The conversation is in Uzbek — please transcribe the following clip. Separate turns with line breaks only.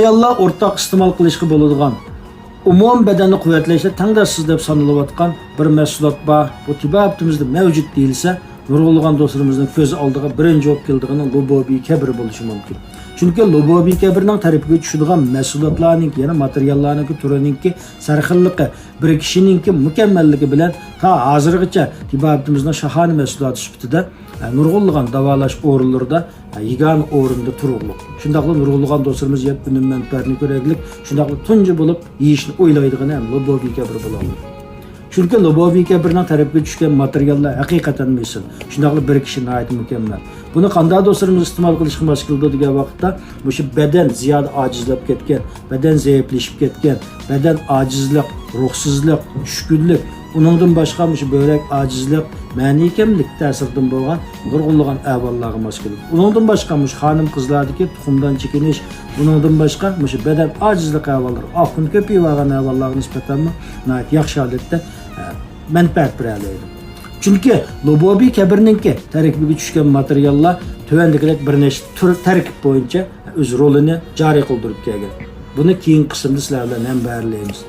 Ayollar ortak iste'mol qilishga bo'ladigan umum bedenni quvvatlashda tengdashsiz deb sanalayotgan bir mahsulot bor. Bu tibbiyotımizda mavjud deyilsa, nurg'ulg'an do'stlarimizning ko'z oldiga birinchi olib keladigan lobobiy kabir bo'lishi mumkin. Chunki lobobiy kabirning tarafiga tushadigan mahsulotlarning, yana materiallarning turininki sarxilligi, bir kishininki mukammalligi bilan ta hozirgacha tibbiyotimizning shahani mahsuloti sifatida nurg'ulg'an davolash o'rinlarida yegani o'rinda turug'liq. Shundaqla nurg'ulg'an do'stlarimiz yeb unum manfaatini ko'raylik. Shundaqla tunji bo'lib yeyishni o'ylaydigan ham lobobiy kabir bo'ladi. Chunki lobobiy kabirning tarafiga tushgan materiallar haqiqatan misl. Shundaqla bir kishi nihoyat mukammal. Buni qanday do'stlarimiz iste'mol qilishga mashg'ul degan vaqtda o'sha badan ziyoda ojizlab ketgan, badan zaiflashib ketgan, badan ojizlik, ruhsizlik, tushkunlik, uningdan boshqa o'sha böbrek ojizlik, ma'niy kamlik ta'siridan bo'lgan nurg'ulg'an ahvollarga mos keladi. Uningdan boshqa o'sha xonim qizlardagi tuxumdan chekinish, uningdan boshqa o'sha badan ojizlik ahvollari, oqun ko'paygan ahvollarga nisbatan nihoyat yaxshi holatda manfaat beradi. Chunki lobobiy kabirninki tarkibiga tushgan materiallar tuvandagidek bir nechta tur tarkib bo'yicha o'z rolini joriy qildirib kelgan. Buni keyin qismda sizlar bilan ham bayalaymiz.